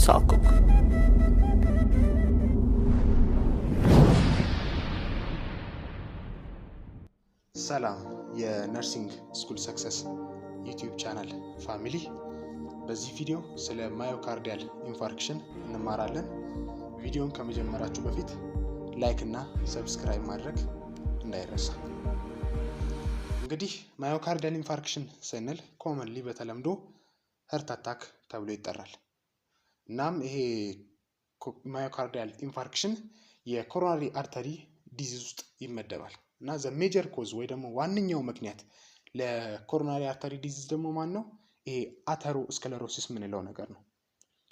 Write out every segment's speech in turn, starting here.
ይሳቀቅ። ሰላም የነርሲንግ ስኩል ሰክሰስ ዩቲዩብ ቻናል ፋሚሊ፣ በዚህ ቪዲዮ ስለ ማዮካርዲያል ኢንፋርክሽን እንማራለን። ቪዲዮን ከመጀመራችሁ በፊት ላይክ እና ሰብስክራይብ ማድረግ እንዳይረሳ። እንግዲህ ማዮካርዲያል ኢንፋርክሽን ስንል ኮመንሊ በተለምዶ ሀርት አታክ ተብሎ ይጠራል። እናም ይሄ ማዮካርዲያል ኢንፋርክሽን የኮሮናሪ አርተሪ ዲዚዝ ውስጥ ይመደባል እና ዘ ሜጀር ኮዝ ወይ ደግሞ ዋነኛው ምክንያት ለኮሮናሪ አርተሪ ዲዚዝ ደግሞ ማን ነው? ይሄ አተሮስክለሮሲስ የምንለው ነገር ነው።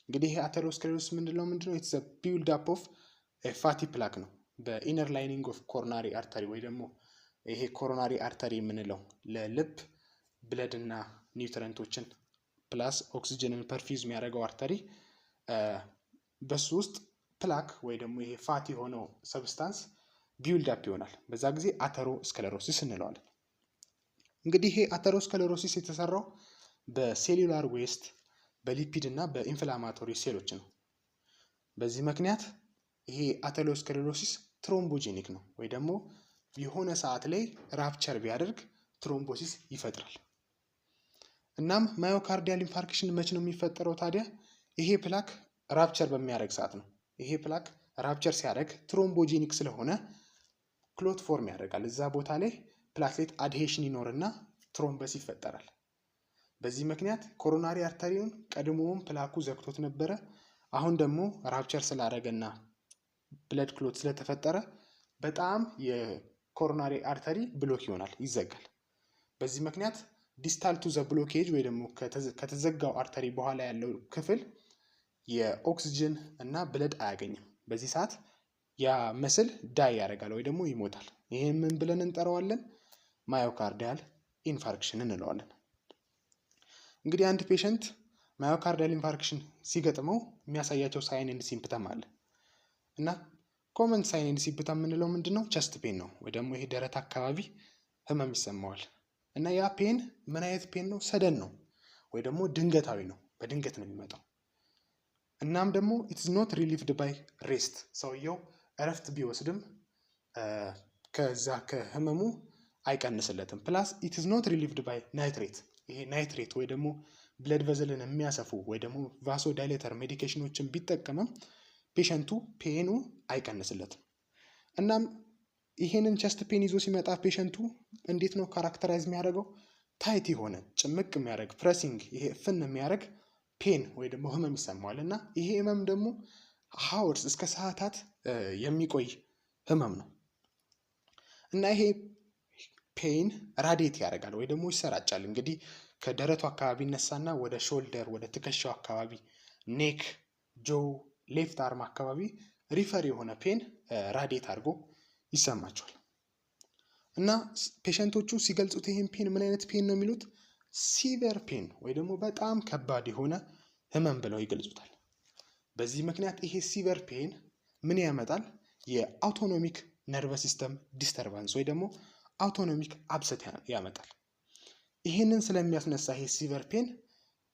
እንግዲህ ይሄ አተሮስክለሮሲስ ምንድነው? ኢትስ a build up of a fatty plaque ነው በኢነር ላይኒንግ ኦፍ ኮሮናሪ አርተሪ ወይ ደግሞ ይሄ ኮሮናሪ አርተሪ የምንለው ለልብ ብለድ እና ኒውትረንቶችን ፕላስ ኦክሲጅንን ፐርፊውዝ የሚያደርገው አርተሪ በሱ ውስጥ ፕላክ ወይ ደግሞ ይሄ ፋቲ የሆነው ሰብስታንስ ቢውልድ አፕ ይሆናል። በዛ ጊዜ አተሮስክለሮሲስ እንለዋለን። እንግዲህ ይሄ አተሮስክለሮሲስ የተሰራው በሴሉላር ዌስት በሊፒድ እና በኢንፍላማቶሪ ሴሎች ነው። በዚህ ምክንያት ይሄ አተሮስክለሮሲስ ትሮምቦጄኒክ ነው ወይ ደግሞ የሆነ ሰዓት ላይ ራፕቸር ቢያደርግ ትሮምቦሲስ ይፈጥራል። እናም ማዮካርዲያል ኢንፋርክሽን መች ነው የሚፈጠረው ታዲያ? ይሄ ፕላክ ራፕቸር በሚያደርግ ሰዓት ነው። ይሄ ፕላክ ራፕቸር ሲያደርግ ትሮምቦጄኒክ ስለሆነ ክሎት ፎርም ያደርጋል። እዛ ቦታ ላይ ፕላትሌት አድሄሽን ይኖርና ትሮምበስ ይፈጠራል። በዚህ ምክንያት ኮሮናሪ አርተሪውን ቀድሞውም ፕላኩ ዘግቶት ነበረ። አሁን ደግሞ ራፕቸር ስላደረገና ብለድ ክሎት ስለተፈጠረ በጣም የኮሮናሪ አርተሪ ብሎክ ይሆናል፣ ይዘጋል። በዚህ ምክንያት ዲስታል ቱ ዘ ብሎኬጅ ወይ ደግሞ ከተዘጋው አርተሪ በኋላ ያለው ክፍል የኦክሲጅን እና ብለድ አያገኝም። በዚህ ሰዓት ያ መስል ዳይ ያደርጋል ወይ ደግሞ ይሞታል። ይህን ምን ብለን እንጠራዋለን? ማዮካርዲያል ኢንፋርክሽን እንለዋለን። እንግዲህ አንድ ፔሸንት ማዮካርዲያል ኢንፋርክሽን ሲገጥመው የሚያሳያቸው ሳይን ኤንድ ሲምፕተም አለ እና ኮመን ሳይን ኤንድ ሲምፕተም የምንለው ምንድነው? ቸስት ፔን ነው ወይ ደግሞ ይሄ ደረት አካባቢ ህመም ይሰማዋል እና ያ ፔን ምን አይነት ፔን ነው? ሰደን ነው ወይ ደግሞ ድንገታዊ ነው፣ በድንገት ነው የሚመጣው። እናም ደግሞ ኢትስ ኖት ሪሊቭድ ባይ ሬስት፣ ሰውየው እረፍት ቢወስድም ከዛ ከህመሙ አይቀንስለትም። ፕላስ ኢትስ ኖት ሪሊቭድ ባይ ናይትሬት፣ ይሄ ናይትሬት ወይ ደግሞ ብለድ ቨዝልን የሚያሰፉ ወይ ደግሞ ቫሶ ዳይሌተር ሜዲኬሽኖችን ቢጠቀምም ፔሸንቱ ፔኑ አይቀንስለትም። እናም ይሄንን ቸስት ፔን ይዞ ሲመጣ ፔሸንቱ እንዴት ነው ካራክተራይዝ የሚያደርገው? ታይት የሆነ ጭምቅ የሚያደርግ ፕሬሲንግ፣ ይሄ ፍን የሚያደርግ ፔን ወይ ደግሞ ህመም ይሰማዋል እና ይሄ ህመም ደግሞ ሃወርስ እስከ ሰዓታት የሚቆይ ህመም ነው እና ይሄ ፔን ራዲየት ያደርጋል ወይ ደግሞ ይሰራጫል። እንግዲህ ከደረቱ አካባቢ ይነሳና ወደ ሾልደር፣ ወደ ትከሻው አካባቢ፣ ኔክ፣ ጆ፣ ሌፍት አርም አካባቢ ሪፈር የሆነ ፔን ራዲየት አድርጎ ይሰማቸዋል እና ፔሸንቶቹ ሲገልጹት ይሄን ፔን ምን አይነት ፔን ነው የሚሉት? ሲቨር ፔን ወይ ደግሞ በጣም ከባድ የሆነ ህመም ብለው ይገልጹታል። በዚህ ምክንያት ይሄ ሲቨር ፔን ምን ያመጣል? የአውቶኖሚክ ነርቨስ ሲስተም ዲስተርባንስ ወይ ደግሞ አውቶኖሚክ አብሰት ያመጣል። ይህንን ስለሚያስነሳ ይሄ ሲቨር ፔን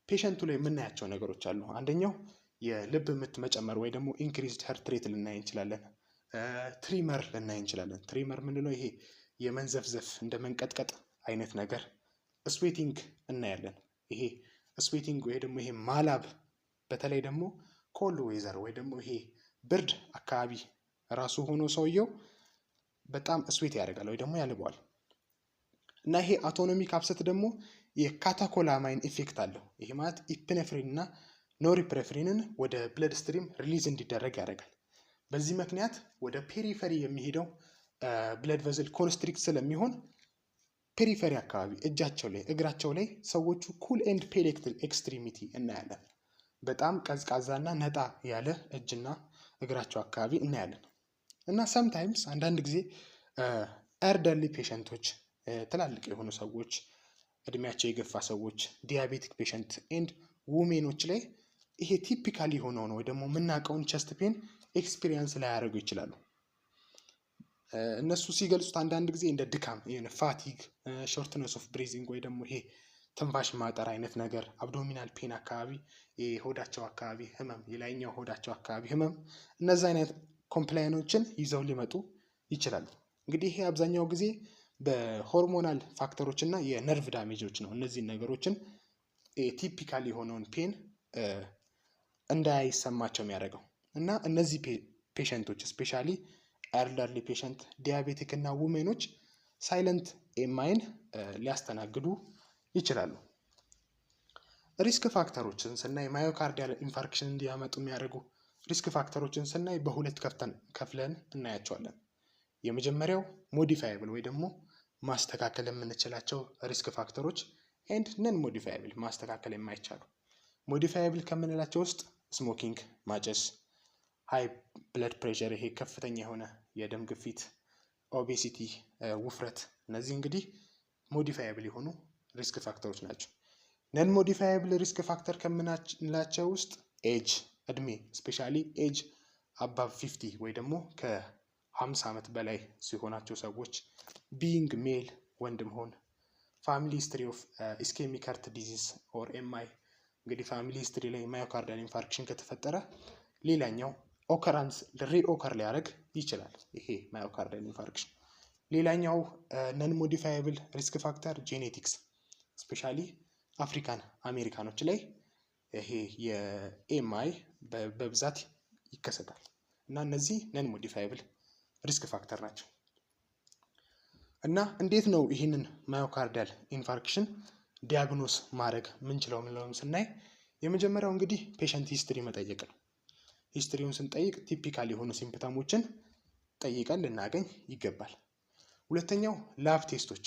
ፔሸንቱ ላይ የምናያቸው ነገሮች አሉ። አንደኛው የልብ ምት መጨመር ወይ ደግሞ ኢንክሪዝድ ሀርት ሬት ልናይ እንችላለን። ትሪመር ልናይ እንችላለን። ትሪመር ምንለው ይሄ የመንዘፍዘፍ እንደ መንቀጥቀጥ አይነት ነገር። ስዌቲንግ እናያለን። ይሄ ስዌቲንግ ወይ ደግሞ ይሄ ማላብ፣ በተለይ ደግሞ ኮልድ ዌዘር ወይ ደግሞ ይሄ ብርድ አካባቢ ራሱ ሆኖ ሰውየው በጣም ስዌት ያደርጋል ወይ ደግሞ ያልበዋል እና ይሄ አውቶኖሚክ አብሰት ደግሞ የካታኮላማይን ኢፌክት አለው። ይሄ ማለት ኢፒኔፍሪን እና ኖሪፕሬፍሪንን ወደ ብለድ ስትሪም ሪሊዝ እንዲደረግ ያደርጋል። በዚህ ምክንያት ወደ ፔሪፈሪ የሚሄደው ብለድ ቨዝል ኮንስትሪክት ስለሚሆን ፔሪፈሪ አካባቢ እጃቸው ላይ እግራቸው ላይ ሰዎቹ ኩል ኤንድ ፔል ኤክስትሪሚቲ እናያለን። በጣም ቀዝቃዛና ነጣ ያለ እጅና እግራቸው አካባቢ እናያለን እና ሰምታይምስ አንዳንድ ጊዜ ኤልደርሊ ፔሸንቶች፣ ትላልቅ የሆኑ ሰዎች፣ እድሜያቸው የገፋ ሰዎች፣ ዲያቤቲክ ፔሸንት ኤንድ ውሜኖች ላይ ይሄ ቲፒካሊ የሆነውን ወይ ደግሞ የምናውቀውን ቸስት ፔን ኤክስፒሪየንስ ላይ ያደርጉ ይችላሉ። እነሱ ሲገልጹት አንዳንድ ጊዜ እንደ ድካም፣ ፋቲግ፣ ሾርትነስ ኦፍ ብሪዚንግ ወይ ደግሞ ይሄ ትንፋሽ ማጠር አይነት ነገር፣ አብዶሚናል ፔን አካባቢ፣ የሆዳቸው አካባቢ ህመም፣ የላይኛው ሆዳቸው አካባቢ ህመም፣ እነዚህ አይነት ኮምፕላይኖችን ይዘው ሊመጡ ይችላሉ። እንግዲህ ይሄ አብዛኛው ጊዜ በሆርሞናል ፋክተሮች እና የነርቭ ዳሜጆች ነው እነዚህን ነገሮችን ቲፒካል የሆነውን ፔን እንዳይሰማቸው የሚያደርገው እና እነዚህ ፔሸንቶች ስፔሻሊ ኤልደርሊ ፔሸንት፣ ዲያቤቲክ እና ውሜኖች ሳይለንት ኤማይን ሊያስተናግዱ ይችላሉ። ሪስክ ፋክተሮችን ስናይ ማዮካርዲያል ኢንፋርክሽን እንዲያመጡ የሚያደርጉ ሪስክ ፋክተሮችን ስናይ በሁለት ከፍለን እናያቸዋለን። የመጀመሪያው ሞዲፋይብል ወይ ደግሞ ማስተካከል የምንችላቸው ሪስክ ፋክተሮች ኤንድ ነን ሞዲፋይብል ማስተካከል የማይቻሉ። ሞዲፋይብል ከምንላቸው ውስጥ ስሞኪንግ ማጨስ፣ ሃይ ብለድ ፕሬሸር ይሄ ከፍተኛ የሆነ የደም ግፊት፣ ኦቤሲቲ ውፍረት፣ እነዚህ እንግዲህ ሞዲፋይብል የሆኑ ሪስክ ፋክተሮች ናቸው። ነን ሞዲፋይብል ሪስክ ፋክተር ከምንላቸው ውስጥ ኤጅ እድሜ ስፔሻሊ ኤጅ አባቭ 50 ወይ ደግሞ ከ50 ዓመት በላይ ሲሆናቸው ሰዎች፣ ቢይንግ ሜል ወንድ መሆን፣ ፋሚሊ ሂስትሪ ኦፍ ኢስኬሚክ ሃርት ዲዚዝ ኦር ኤምአይ እንግዲህ ፋሚሊ ሂስትሪ ላይ ማዮካርዲያል ኢንፋርክሽን ከተፈጠረ ሌላኛው ኦከራንስ ሪኦከር ሊያደርግ ይችላል ይሄ ማዮካርዲያል ኢንፋርክሽን። ሌላኛው ነን ሞዲፋይብል ሪስክ ፋክተር ጄኔቲክስ ስፔሻሊ አፍሪካን አሜሪካኖች ላይ ይሄ የኤምአይ በብዛት ይከሰታል እና እነዚህ ነን ሞዲፋይብል ሪስክ ፋክተር ናቸው። እና እንዴት ነው ይህንን ማዮካርዲያል ኢንፋርክሽን ዲያግኖስ ማድረግ ምንችለው ምንለውም ስናይ የመጀመሪያው እንግዲህ ፔሸንት ሂስትሪ መጠየቅ ነው። ሂስትሪውን ስንጠይቅ ቲፒካል የሆኑ ሲምፕተሞችን ጠይቀን ልናገኝ ይገባል። ሁለተኛው ላብ ቴስቶች፣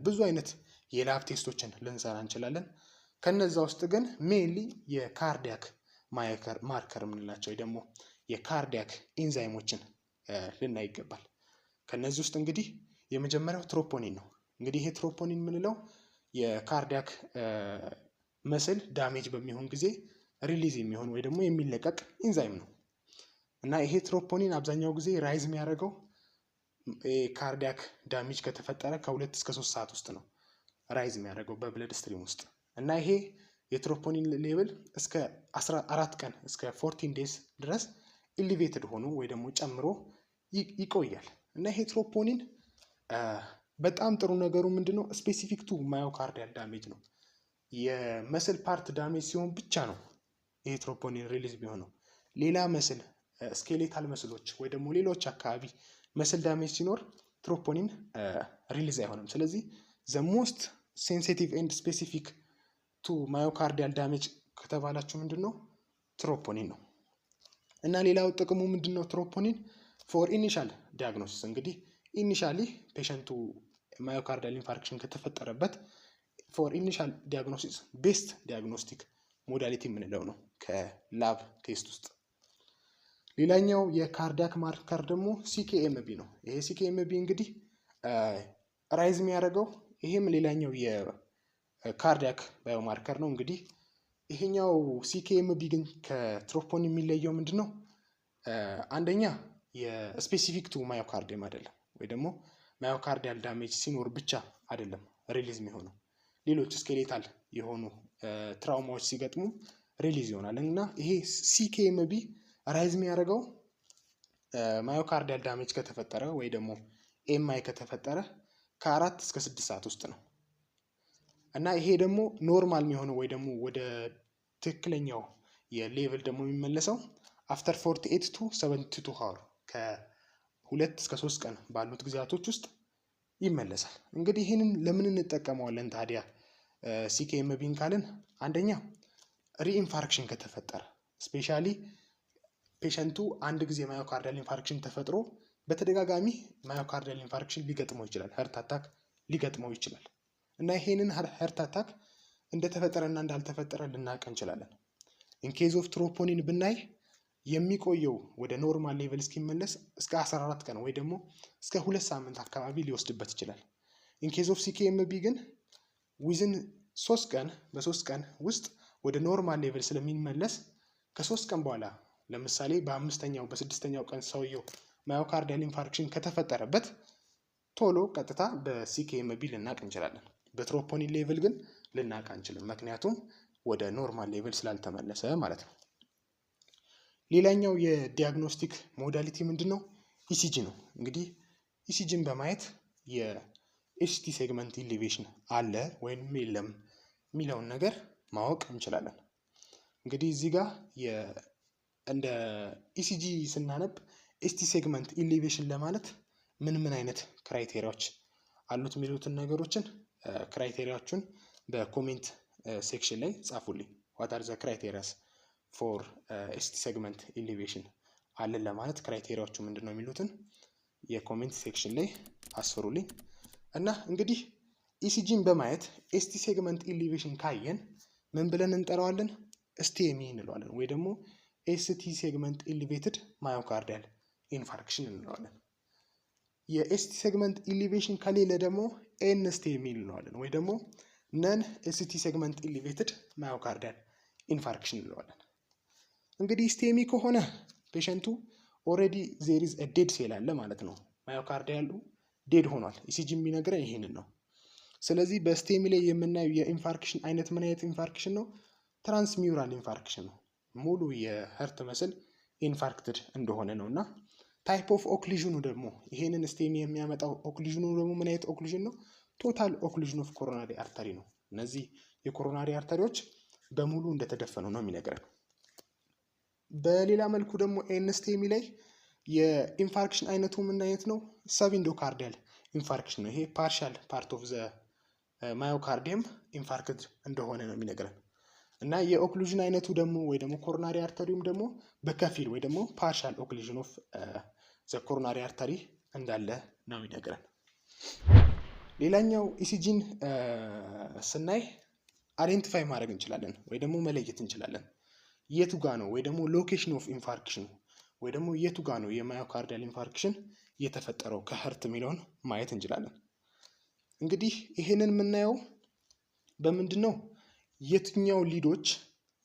ብዙ አይነት የላብ ቴስቶችን ልንሰራ እንችላለን። ከነዛ ውስጥ ግን ሜንሊ የካርዲያክ ማርከር የምንላቸው ወይ ደግሞ የካርዲያክ ኢንዛይሞችን ልናይ ይገባል። ከነዚህ ውስጥ እንግዲህ የመጀመሪያው ትሮፖኒን ነው። እንግዲህ ይሄ ትሮፖኒን የምንለው የካርዲያክ መስል ዳሜጅ በሚሆን ጊዜ ሪሊዝ የሚሆን ወይ ደግሞ የሚለቀቅ ኢንዛይም ነው እና ይሄ ትሮፖኒን አብዛኛው ጊዜ ራይዝ የሚያደርገው ካርዲያክ ዳሜጅ ከተፈጠረ ከ2 እስከ 3 ሰዓት ውስጥ ነው ራይዝ የሚያደርገው በብለድ ስትሪም ውስጥ እና ይሄ የትሮፖኒን ሌቭል እስከ 14 ቀን እስከ 14 ዴይስ ድረስ ኢሊቬትድ ሆኖ ወይ ደግሞ ጨምሮ ይቆያል እና ይሄ ትሮፖኒን በጣም ጥሩ ነገሩ ምንድነው ስፔሲፊክ ቱ ማዮካርዲያል ዳሜጅ ነው። የመስል ፓርት ዳሜጅ ሲሆን ብቻ ነው ይሄ ትሮፖኒን ሪሊዝ ቢሆነው። ሌላ መስል ስኬሌታል መስሎች ወይ ደግሞ ሌሎች አካባቢ መስል ዳሜጅ ሲኖር ትሮፖኒን ሪሊዝ አይሆንም። ስለዚህ ዘ ሞስት ሴንሲቲቭ ኤንድ ስፔሲፊክ ቱ ማዮካርዲያል ዳሜጅ ከተባላችሁ ምንድነው ትሮፖኒን ነው። እና ሌላው ጥቅሙ ምንድነው ትሮፖኒን ፎር ኢኒሻል ዲያግኖሲስ እንግዲህ ኢኒሻሊ ፔሸንቱ ማዮካርዲያል ኢንፋርክሽን ከተፈጠረበት ፎር ኢኒሻል ዲያግኖሲስ ቤስት ዲያግኖስቲክ ሞዳሊቲ የምንለው ነው ከላብ ቴስት ውስጥ። ሌላኛው የካርዲያክ ማርከር ደግሞ ሲኬኤምቢ ነው። ይሄ ሲኬኤምቢ እንግዲህ ራይዝ የሚያደርገው ይሄም ሌላኛው የካርዲያክ ባዮማርከር ነው። እንግዲህ ይሄኛው ሲኬኤምቢ ግን ከትሮፖኒን የሚለየው ምንድነው? አንደኛ የስፔሲፊክ ቱ ማዮካርዲየም አይደለም ወይ ደግሞ ማዮካርዲያል ዳሜጅ ሲኖር ብቻ አይደለም ሪሊዝ የሚሆነው ሌሎች ስኬሌታል የሆኑ ትራውማዎች ሲገጥሙ ሪሊዝ ይሆናል እና ይሄ ሲኬኤምቢ ራይዝ የሚያደርገው ማዮካርዲያል ዳሜጅ ከተፈጠረ ወይ ደግሞ ኤምአይ ከተፈጠረ ከ4 እስከ 6 ሰዓት ውስጥ ነው እና ይሄ ደግሞ ኖርማል የሚሆነው ወይ ደግሞ ወደ ትክክለኛው የሌቭል ደግሞ የሚመለሰው አፍተር 48 ቱ 72 ሃወር ከ2 እስከ 3 ቀን ባሉት ጊዜያቶች ውስጥ ይመለሳል። እንግዲህ ይህንን ለምን እንጠቀመዋለን ታዲያ ሲኬኤምቢን ካልን? አንደኛ ሪኢንፋርክሽን ከተፈጠረ ስፔሻሊ ፔሸንቱ አንድ ጊዜ ማዮካርዲያል ኢንፋርክሽን ተፈጥሮ በተደጋጋሚ ማዮካርዲያል ኢንፋርክሽን ሊገጥመው ይችላል፣ ሀርት አታክ ሊገጥመው ይችላል እና ይሄንን ሀርት አታክ እንደተፈጠረና እንዳልተፈጠረ ልናውቅ እንችላለን። ኢንኬዝ ኦፍ ትሮፖኒን ብናይ የሚቆየው ወደ ኖርማል ሌቭል እስኪመለስ እስከ 14 ቀን ወይ ደግሞ እስከ 2 ሳምንት አካባቢ ሊወስድበት ይችላል። ኢንኬዝ ኦፍ ሲኬኤምቢ ግን ዊዝን 3 ቀን በ3 ቀን ውስጥ ወደ ኖርማል ሌቭል ስለሚመለስ ከ3 ቀን በኋላ ለምሳሌ በ5ኛው በ6ኛው ቀን ሰውየው ማዮካርዲያል ኢንፋርክሽን ከተፈጠረበት ቶሎ ቀጥታ በሲኬኤምቢ ልናቅ እንችላለን። በትሮፖኒን ሌቭል ግን ልናውቅ አንችልም፣ ምክንያቱም ወደ ኖርማል ሌቭል ስላልተመለሰ ማለት ነው። ሌላኛው የዲያግኖስቲክ ሞዳሊቲ ምንድን ነው? ኢሲጂ ነው። እንግዲህ ኢሲጂን በማየት የኤስቲ ሴግመንት ኢሊቬሽን አለ ወይም የለም የሚለውን ነገር ማወቅ እንችላለን። እንግዲህ እዚህ ጋር እንደ ኢሲጂ ስናነብ ኤስቲ ሴግመንት ኢሊቬሽን ለማለት ምን አይነት ክራይቴሪያዎች አሉት የሚሉትን ነገሮችን ክራይቴሪያዎቹን በኮሜንት ሴክሽን ላይ ጻፉልኝ። ዋት አር ዘ ክራይቴሪያስ ፎር ኤስቲ ሴግመንት ኢሊቬሽን አለን ለማለት ክራይቴሪያዎቹ ምንድን ነው የሚሉትን የኮሜንት ሴክሽን ላይ አስፍሩልኝ። እና እንግዲህ ኢሲጂን በማየት ኤስቲ ሴግመንት ኢሊቬሽን ካየን ምን ብለን እንጠራዋለን? ስቲኤምኢ እንለዋለን፣ ወይ ደግሞ ኤስቲ ሴግመንት ኢሊቬትድ ማዮካርዲያል ኢንፋርክሽን እንለዋለን። የኤስቲ ሴግመንት ኢሊቬሽን ከሌለ ደግሞ ኤንስቲኤምኢ እንለዋለን፣ ወይ ደግሞ ነን ኤስቲ ሴግመንት ኢሊቬትድ ማዮካርዲያል ኢንፋርክሽን እንለዋለን። እንግዲህ ስቲኤምኢ ከሆነ ፔሸንቱ ኦልሬዲ ዜር ኢዝ አ ዴድ ሴል አለ ማለት ነው። ማዮካርዲያሉ ዴድ ሆኗል። ኢሲጂ የሚነግረን ይሄንን ነው። ስለዚህ በስቲኤምኢ ላይ የምናየው የኢንፋርክሽን አይነት ምን አይነት ኢንፋርክሽን ነው? ትራንስሚውራል ኢንፋርክሽን ነው። ሙሉ የህርት መስል ኢንፋርክትድ እንደሆነ ነው። እና ታይፕ ኦፍ ኦክሉዥኑ ደግሞ ይሄንን ስቲኤምኢ የሚያመጣው ኦክሉዥኑ ደግሞ ምን አይነት ኦክሉዥን ነው? ቶታል ኦክሉዥን ኦፍ ኮሮናሪ አርተሪ ነው። እነዚህ የኮሮናሪ አርተሪዎች በሙሉ እንደተደፈኑ ነው የሚነግረን። በሌላ መልኩ ደግሞ ኤንስቲኤምኢ ላይ የኢንፋርክሽን አይነቱ ምን አይነት ነው? ሰብኢንዶካርዲያል ኢንፋርክሽን ነው። ይሄ ፓርሻል ፓርት ኦፍ ዘ ማዮካርዲየም ኢንፋርክትድ እንደሆነ ነው የሚነግረን። እና የኦክሉዥን አይነቱ ደግሞ ወይ ደግሞ ኮሮናሪ አርተሪውም ደግሞ በከፊል ወይ ደግሞ ፓርሻል ኦክሉዥን ኦፍ ዘ ኮሮናሪ አርተሪ እንዳለ ነው የሚነግረን። ሌላኛው ኢሲጂን ስናይ አይዴንቲፋይ ማድረግ እንችላለን ወይ ደግሞ መለየት እንችላለን። የቱ ጋ ነው ወይ ደግሞ ሎኬሽን ኦፍ ኢንፋርክሽን ወይ ደግሞ የቱ ጋ ነው የማዮካርዲያል ኢንፋርክሽን የተፈጠረው ከህርት የሚለውን ማየት እንችላለን። እንግዲህ ይህንን የምናየው በምንድን ነው? የትኛው ሊዶች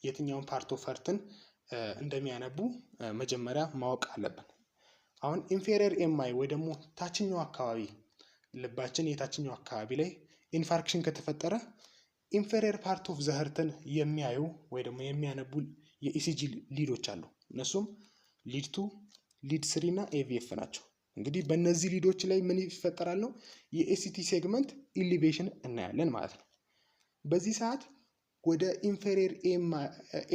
የትኛውን ፓርት ኦፍ ህርትን እንደሚያነቡ መጀመሪያ ማወቅ አለብን። አሁን ኢንፌሪየር ኤምአይ ወይ ደግሞ ታችኛው አካባቢ ልባችን የታችኛው አካባቢ ላይ ኢንፋርክሽን ከተፈጠረ ኢንፌሪየር ፓርት ኦፍ ዘ ህርትን የሚያዩ ወይ ደግሞ የሚያነቡ የኢሲጂ ሊዶች አሉ። እነሱም ሊድ 2፣ ሊድ 3 እና ኤቪኤፍ ናቸው። እንግዲህ በእነዚህ ሊዶች ላይ ምን ይፈጠራል ነው የኤስቲ ሴግመንት ኢሊቬሽን እናያለን ማለት ነው። በዚህ ሰዓት ወደ ኢንፌሪየር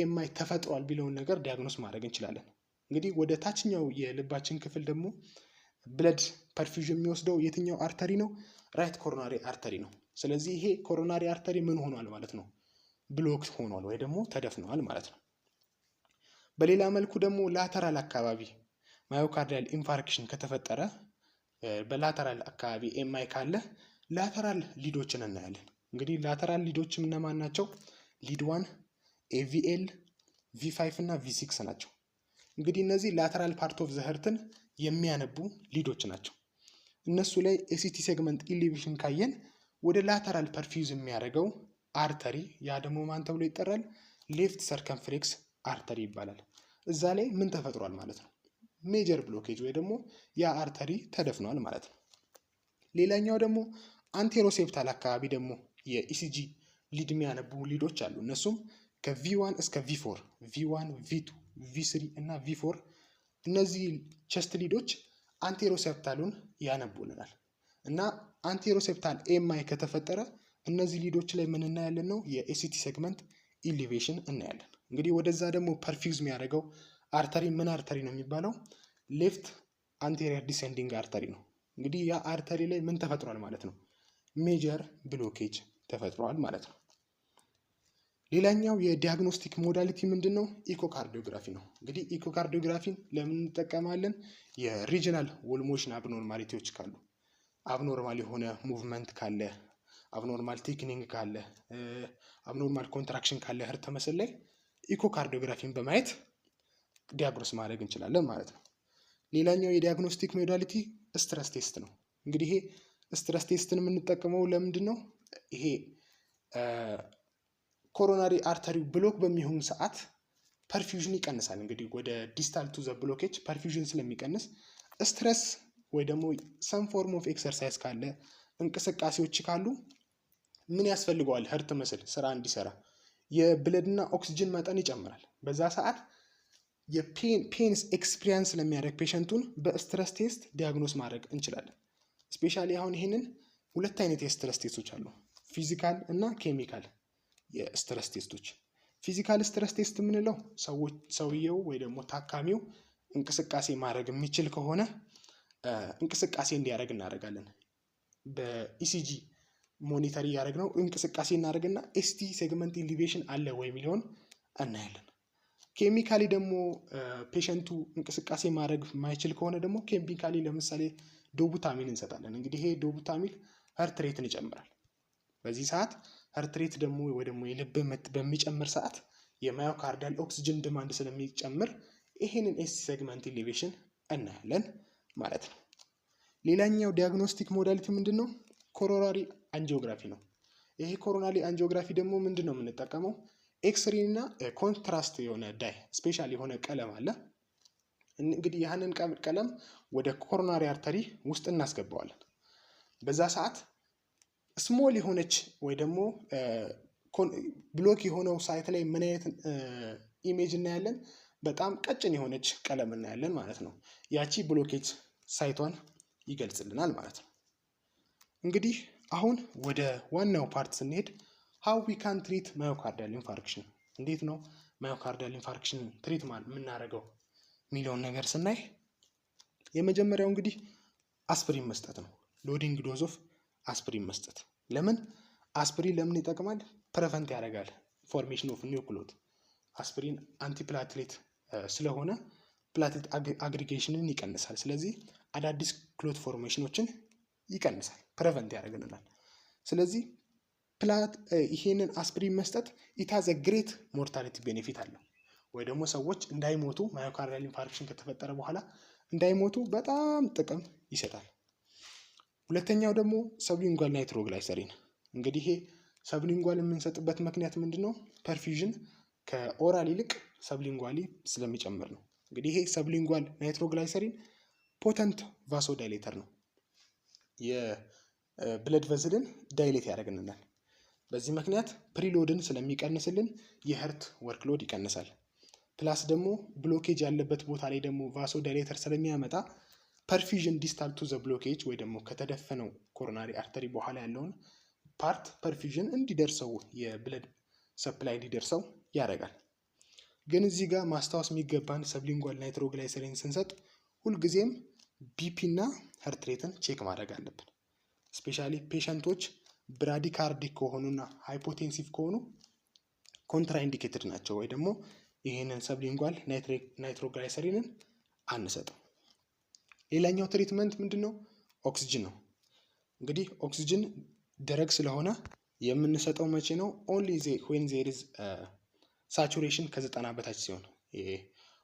ኤምአይ ተፈጥሯል ቢለውን ነገር ዲያግኖስ ማድረግ እንችላለን። እንግዲህ ወደ ታችኛው የልባችን ክፍል ደግሞ ብለድ ፐርፊውዥን የሚወስደው የትኛው አርተሪ ነው? ራይት ኮሮናሪ አርተሪ ነው። ስለዚህ ይሄ ኮሮናሪ አርተሪ ምን ሆኗል ማለት ነው? ብሎክ ሆኗል ወይ ደግሞ ተደፍነዋል ማለት ነው። በሌላ መልኩ ደግሞ ላተራል አካባቢ ማዮካርዲያል ኢንፋርክሽን ከተፈጠረ በላተራል አካባቢ ኤምአይ ካለ ላተራል ሊዶችን እናያለን። እንግዲህ ላተራል ሊዶችም እነማን ናቸው? ሊድ 1፣ ኤቪኤል፣ ቪ5 እና ቪ6 ናቸው። እንግዲህ እነዚህ ላተራል ፓርት ኦፍ ዘ ህርትን የሚያነቡ ሊዶች ናቸው። እነሱ ላይ ኤስቲ ሴግመንት ኢሊቬሽን ካየን ወደ ላተራል ፐርፊውዝ የሚያደርገው አርተሪ ያ ደግሞ ማን ተብሎ ይጠራል? ሌፍት ሰርከምፍሌክስ አርተሪ ይባላል። እዛ ላይ ምን ተፈጥሯል ማለት ነው? ሜጀር ብሎኬጅ ወይ ደግሞ ያ አርተሪ ተደፍኗል ማለት ነው። ሌላኛው ደግሞ አንቴሮሴፕታል አካባቢ ደግሞ የኢሲጂ ሊድ የሚያነቡ ሊዶች አሉ። እነሱም ከቪ1 እስከ ቪ4፣ ቪ1፣ ቪ2፣ ቪ3 እና ቪ4 እነዚህ ቸስት ሊዶች አንቴሮሴፕታሉን ያነቡልናል። እና አንቴሮሴፕታል ኤምአይ ከተፈጠረ እነዚህ ሊዶች ላይ ምን እናያለን ነው የኤስቲ ሴግመንት ኢሊቬሽን እናያለን። እንግዲህ ወደዛ ደግሞ ፐርፊውዝ የሚያደርገው አርተሪ ምን አርተሪ ነው የሚባለው? ሌፍት አንቴሪየር ዲሴንዲንግ አርተሪ ነው። እንግዲህ ያ አርተሪ ላይ ምን ተፈጥሯል ማለት ነው? ሜጀር ብሎኬጅ ተፈጥሯል ማለት ነው። ሌላኛው የዲያግኖስቲክ ሞዳሊቲ ምንድን ነው? ኢኮካርዲዮግራፊ ነው። እንግዲህ ኢኮካርዲዮግራፊን ለምን እንጠቀማለን? የሪጂናል ዎል ሞሽን አብኖርማሊቲዎች ካሉ፣ አብኖርማል የሆነ ሙቭመንት ካለ፣ አብኖርማል ቴክኒንግ ካለ፣ አብኖርማል ኮንትራክሽን ካለ ህርት መስል ላይ ኢኮካርዲዮግራፊን በማየት ዲያግኖስ ማድረግ እንችላለን ማለት ነው። ሌላኛው የዲያግኖስቲክ ሞዳሊቲ ስትረስ ቴስት ነው። እንግዲህ ይሄ ስትረስ ቴስትን የምንጠቀመው ለምንድን ነው? ይሄ ኮሮናሪ አርተሪው ብሎክ በሚሆን ሰዓት ፐርፊውዥን ይቀንሳል። እንግዲህ ወደ ዲስታል ቱ ዘ ብሎኬጅ ፐርፊውዥን ስለሚቀንስ ስትረስ ወይ ደግሞ ሰም ፎርም ኦፍ ኤክሰርሳይዝ ካለ፣ እንቅስቃሴዎች ካሉ ምን ያስፈልገዋል? ሀርት መስል ስራ እንዲሰራ የብለድና ኦክሲጅን መጠን ይጨምራል። በዛ ሰዓት የፔንስ ኤክስፒሪየንስ ለሚያደርግ ፔሸንቱን በስትረስ ቴስት ዲያግኖስ ማድረግ እንችላለን። ስፔሻሊ አሁን ይህንን ሁለት አይነት የስትረስ ቴስቶች አሉ፣ ፊዚካል እና ኬሚካል የስትረስ ቴስቶች። ፊዚካል ስትረስ ቴስት የምንለው ሰውየው ወይ ደግሞ ታካሚው እንቅስቃሴ ማድረግ የሚችል ከሆነ እንቅስቃሴ እንዲያደርግ እናደርጋለን። በኢሲጂ ሞኒተር እያደረግነው እንቅስቃሴ እናደርግና ኤስቲ ሴግመንት ኢሊቬሽን አለ ወይ የሚለውን እናያለን። ኬሚካሊ ደግሞ ፔሸንቱ እንቅስቃሴ ማድረግ ማይችል ከሆነ ደግሞ ኬሚካሊ ለምሳሌ ዶቡታሚን እንሰጣለን። እንግዲህ ይሄ ዶቡታሚን ሀርት ሬትን ይጨምራል። በዚህ ሰዓት ሀርት ሬት ደግሞ ወይ ደግሞ የልብ ምት በሚጨምር ሰዓት የማዮካርዲያል ኦክሲጅን ዲማንድ ስለሚጨምር ይሄንን ኤስቲ ሴግመንት ኢሊቬሽን እናያለን ማለት ነው። ሌላኛው ዲያግኖስቲክ ሞዳሊቲ ምንድነው? ኮሮናሪ አንጂኦግራፊ ነው። ይሄ ኮሮናሪ አንጂኦግራፊ ደግሞ ምንድነው የምንጠቀመው? ኤክስሬ እና ኮንትራስት የሆነ ዳይ ስፔሻል የሆነ ቀለም አለ። እንግዲህ ያንን ቀለም ወደ ኮሮናሪ አርተሪ ውስጥ እናስገባዋለን። በዛ ሰዓት ስሞል የሆነች ወይ ደግሞ ብሎክ የሆነው ሳይት ላይ ምን አይነት ኢሜጅ እናያለን? በጣም ቀጭን የሆነች ቀለም እናያለን ማለት ነው። ያቺ ብሎኬጅ ሳይቷን ይገልጽልናል ማለት ነው። እንግዲህ አሁን ወደ ዋናው ፓርት ስንሄድ ሃው ዊ ካን ትሪት ማዮካርዲያል ኢንፋርክሽን፣ እንዴት ነው ማዮካርዲያል ኢንፋርክሽን ትሪት የምናደርገው የሚለውን ነገር ስናይ የመጀመሪያው እንግዲህ አስፕሪን መስጠት ነው። ሎዲንግ ዶዝ ኦፍ አስፕሪን መስጠት። ለምን አስፕሪን ለምን ይጠቅማል? ፕሬቨንት ያደርጋል ፎርሜሽን ኦፍ ኒው ክሎት። አስፕሪን አንቲፕላትሌት ስለሆነ ፕላትሌት አግሪጌሽንን ይቀንሳል። ስለዚህ አዳዲስ ክሎት ፎርሜሽኖችን ይቀንሳል፣ ፕሬቨንት ያደርግልናል። ስለዚህ ይሄንን አስፕሪን መስጠት ኢታዘ ግሬት ሞርታሊቲ ቤኔፊት አለው። ወይ ደግሞ ሰዎች እንዳይሞቱ ማዮካርዲያል ኢንፋርክሽን ከተፈጠረ በኋላ እንዳይሞቱ በጣም ጥቅም ይሰጣል። ሁለተኛው ደግሞ ሰብሊንጓል ናይትሮግላይሰሪን። እንግዲህ ይሄ ሰብሊንጓል የምንሰጥበት ምክንያት ምንድነው? ፐርፊዥን ከኦራል ይልቅ ሰብሊንጓሊ ስለሚጨምር ነው። እንግዲህ ይሄ ሰብሊንጓል ናይትሮግላይሰሪን ፖተንት ቫሶ ዳይሌተር ነው። የብለድ ቨዝልን ዳይሌት ያደርግልናል። በዚህ ምክንያት ፕሪሎድን ስለሚቀንስልን የሀርት ወርክሎድ ይቀንሳል። ፕላስ ደግሞ ብሎኬጅ ያለበት ቦታ ላይ ደግሞ ቫሶ ዳይሌተር ስለሚያመጣ ፐርፊዥን ዲስታል ቱ ዘ ብሎኬጅ ወይ ደግሞ ከተደፈነው ኮሮናሪ አርተሪ በኋላ ያለውን ፓርት ፐርፊዥን እንዲደርሰው የብለድ ሰፕላይ እንዲደርሰው ያደርጋል። ግን እዚህ ጋር ማስታወስ የሚገባን ሰብሊንጓል ናይትሮግላይሰሪን ስንሰጥ ሁልጊዜም ቢፒ እና ሀርት ሬትን ቼክ ማድረግ አለብን። ስፔሻሊ ፔሸንቶች ብራዲካርዲክ ከሆኑና ሃይፖቴንሲቭ ከሆኑ ኮንትራ ኢንዲኬትድ ናቸው፣ ወይ ደግሞ ይህንን ሰብሊንጓል ናይትሮግላይሰሪንን አንሰጥም። ሌላኛው ትሪትመንት ምንድነው? ኦክሲጅን ነው። እንግዲህ ኦክሲጅን ደረቅ ስለሆነ የምንሰጠው መቼ ነው? ኦንሊ ዌን ዜር ኢዝ ሳቹሬሽን ከ90 በታች ሲሆን፣ ይሄ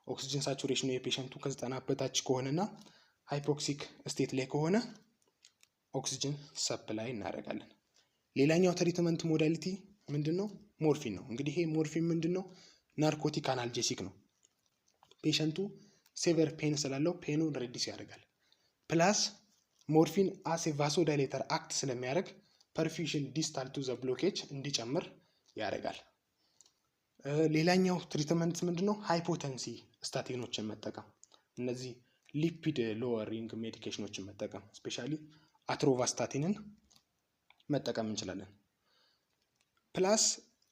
ኦክሲጅን ሳቹሬሽኑ የፔሸንቱ ከ90 በታች ከሆነና ሃይፖክሲክ ስቴት ላይ ከሆነ ኦክሲጅን ሰፕላይ እናደርጋለን። ሌላኛው ትሪትመንት ሞዳሊቲ ምንድነው? ሞርፊን ነው። እንግዲህ ይሄ ሞርፊን ምንድነው? ናርኮቲክ አናልጄሲክ ነው። ፔሸንቱ ሴቨር ፔን ስላለው ፔኑን ሬዲስ ያደርጋል። ፕላስ ሞርፊን አስ ቫሶ ዳይሌተር አክት ስለሚያደርግ ፐርፊዥን ዲስታል ቱ ዘ ብሎኬጅ እንዲጨምር ያደርጋል። ሌላኛው ትሪትመንት ምንድነው? ሃይፖተንሲ ስታቲኖችን መጠቀም፣ እነዚህ ሊፒድ ሎወሪንግ ሜዲኬሽኖችን መጠቀም፣ ስፔሻሊ አትሮቫስታቲንን መጠቀም እንችላለን። ፕላስ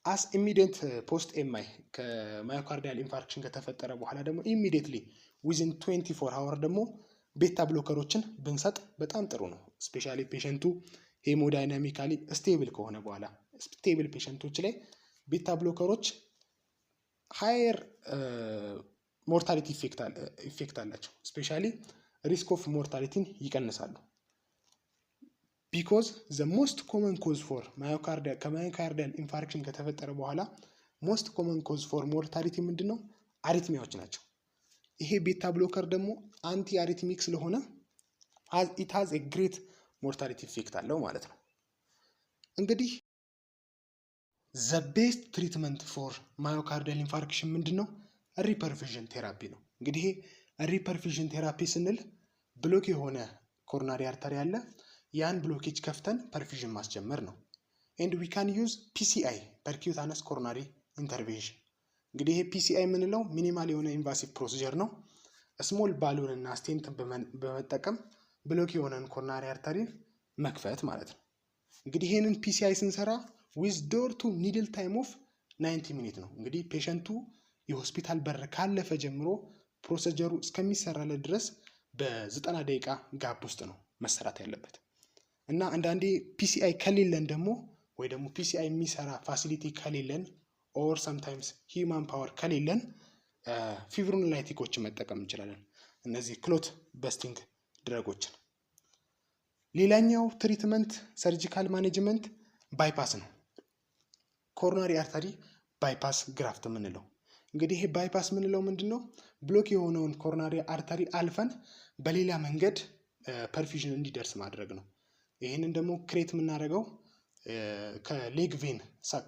አስ ኢሚዲየት ፖስት ኤምአይ ከማዮካርዲያል ኢንፋርክሽን ከተፈጠረ በኋላ ደግሞ ኢሚዲየትሊ ዊዝን 24 ሃወር ደግሞ ቤታ ብሎከሮችን ብንሰጥ በጣም ጥሩ ነው። ስፔሻሊ ፔሸንቱ ሄሞዳይናሚካሊ ስቴብል ከሆነ በኋላ ስቴብል ፔሸንቶች ላይ ቤታ ብሎከሮች ሃየር ሞርታሊቲ ኢፌክት አላቸው። ስፔሻሊ ሪስክ ኦፍ ሞርታሊቲን ይቀንሳሉ። ቢኮዝ ዘ ሞስት ኮመን ኮዝ ፎር ከማዮካርዲያል ኢንፋርክሽን ከተፈጠረ በኋላ ሞስት ኮመን ኮዝ ፎር ሞርታሊቲ ምንድን ነው? አሪትሚያዎች ናቸው። ይሄ ቤታ ብሎከር ደግሞ አንቲ አሪትሚክ ስለሆነ ኢት ሃዝ ኤ ግሬት ሞርታሊቲ ኢፌክት አለው ማለት ነው። እንግዲህ ዘ ቤስት ትሪትመንት ፎር ማዮካርዲያል ኢንፋርክሽን ምንድን ነው? ሪፐርፊዥን ቴራፒ ነው። እንግዲህ ሪፐርፊዥን ቴራፒ ስንል ብሎክ የሆነ ኮሮናሪ አርተሪ አለ፣ ያን ብሎኬጅ ከፍተን ፐርፊዥን ማስጀመር ነው። and we can use PCI percutaneous coronary intervention። እንግዲህ ይሄ PCI የምንለው ሚኒማል የሆነ ኢንቫሲቭ ፕሮሲጀር ነው። ስሞል ባሉን እና ስቴንትን በመጠቀም ብሎክ የሆነን ኮሮናሪ አርተሪን መክፈት ማለት ነው። እንግዲህ ይሄንን PCI ስንሰራ with door to needle time of 90 ሚኒት ነው። እንግዲህ ፔሸንቱ የሆስፒታል በር ካለፈ ጀምሮ ፕሮሲጀሩ እስከሚሰራለት ድረስ በ90 ደቂቃ ጋፕ ውስጥ ነው መሰራት ያለበት እና አንዳንዴ PCI ከሌለን ደግሞ ወይ ደግሞ PCI የሚሰራ ፋሲሊቲ ከሌለን ኦር sometimes ሂውማን ፓወር ከሌለን ፊብሮኖላይቲኮችን መጠቀም እንችላለን። እነዚህ ክሎት በስቲንግ ድረጎችን። ሌላኛው ትሪትመንት ሰርጂካል ማኔጅመንት ባይፓስ ነው። ኮሮናሪ አርተሪ ባይፓስ ግራፍት የምንለው እንግዲህ ይሄ ባይፓስ የምንለው ምንድነው? ብሎክ የሆነውን ኮሮናሪ አርተሪ አልፈን በሌላ መንገድ ፐርፊዥን እንዲደርስ ማድረግ ነው። ይህንን ደግሞ ክሬት የምናደርገው ከሌግ ቬን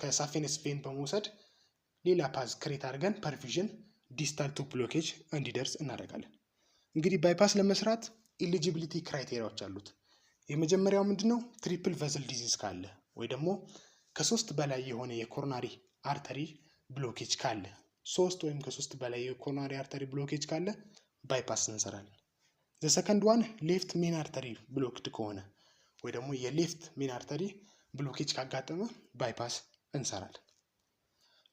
ከሳፌነስ ቬን በመውሰድ ሌላ ፓዝ ክሬት አድርገን ፐርፊዥን ዲስታል ቱ ብሎኬጅ እንዲደርስ እናደርጋለን። እንግዲህ ባይፓስ ለመስራት ኢሊጂቢሊቲ ክራይቴሪያዎች አሉት። የመጀመሪያው ምንድነው? ትሪፕል ቨዝል ዲዚዝ ካለ ወይ ደግሞ ከ3 በላይ የሆነ የኮሮናሪ አርተሪ ብሎኬጅ ካለ 3 ወይም ከ3 በላይ የኮሮናሪ አርተሪ ብሎኬጅ ካለ ባይፓስ እንሰራለን። ዘ ሰከንድ ዋን ሌፍት ሜን አርተሪ ብሎክድ ከሆነ ወይ ደግሞ የሌፍት ሜን አርተሪ ብሎኬጅ ካጋጠመ ባይፓስ እንሰራለን።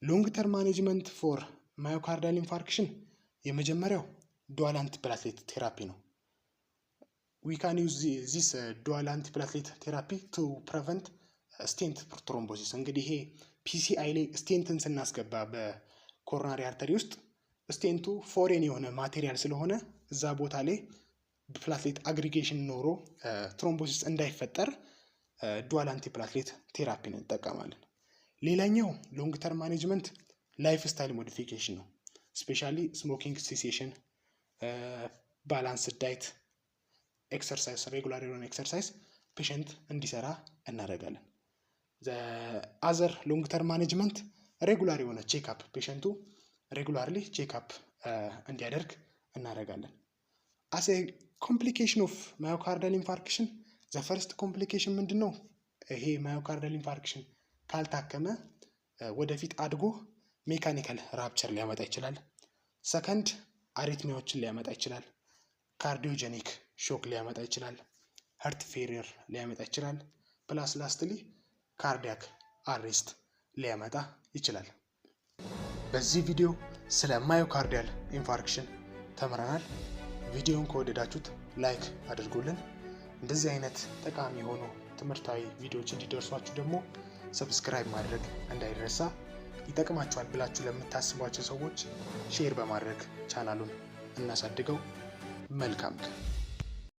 ሎንግ ተርም ማኔጅመንት ፎር ማዮካርዳል ኢንፋርክሽን የመጀመሪያው ዱዋል አንቲፕላትሌት ቴራፒ ነው። we can use this dual antiplatelet therapy to prevent stent thrombosis። እንግዲህ ይሄ PCI ላይ ስቴንትን ስናስገባ በኮሮናሪ አርተሪ ውስጥ ስቴንቱ ፎሬን የሆነ ማቴሪያል ስለሆነ እዛ ቦታ ላይ ፕላትሌት አግሪጌሽን ኖሮ ትሮምቦሲስ እንዳይፈጠር ዱዋል አንቲፕላትሌት ቴራፒን እንጠቀማለን። ሌላኛው ሎንግ ተርም ማኔጅመንት ላይፍ ስታይል ሞዲፊኬሽን ነው። ስፔሻሊ ስሞኪንግ ሲሴሽን፣ ባላንስድ ዳይት፣ ኤክሰርሳይዝ፣ ሬጉላር የሆነ ኤክሰርሳይዝ ፔሸንት እንዲሰራ እናደርጋለን። አዘር ሎንግ ተርም ማኔጅመንት ሬጉላር የሆነ ቼክአፕ ፔሸንቱ ሬጉላርሊ ቼክአፕ እንዲያደርግ እናደርጋለን። አስ ኤ ኮምፕሊኬሽን ኦፍ ማዮካርዳል ኢንፋርክሽን ዘ ፈርስት ኮምፕሊኬሽን ምንድነው? ይሄ ማዮካርዳል ኢንፋርክሽን ካልታከመ ወደፊት አድጎ ሜካኒካል ራፕቸር ሊያመጣ ይችላል። ሰከንድ አሪትሚያዎችን ሊያመጣ ይችላል። ካርዲዮጀኒክ ሾክ ሊያመጣ ይችላል። ሃርት ፌሊየር ሊያመጣ ይችላል። ፕላስ ላስትሊ ካርዲያክ አሬስት ሊያመጣ ይችላል። በዚህ ቪዲዮ ስለ ማዮካርዲያል ኢንፋርክሽን ተምረናል። ቪዲዮውን ከወደዳችሁት ላይክ አድርጉልን። እንደዚህ አይነት ጠቃሚ የሆኑ ትምህርታዊ ቪዲዮዎች እንዲደርሷችሁ ደግሞ ሰብስክራይብ ማድረግ እንዳይረሳ። ይጠቅማችኋል ብላችሁ ለምታስቧቸው ሰዎች ሼር በማድረግ ቻናሉን እናሳድገው። መልካም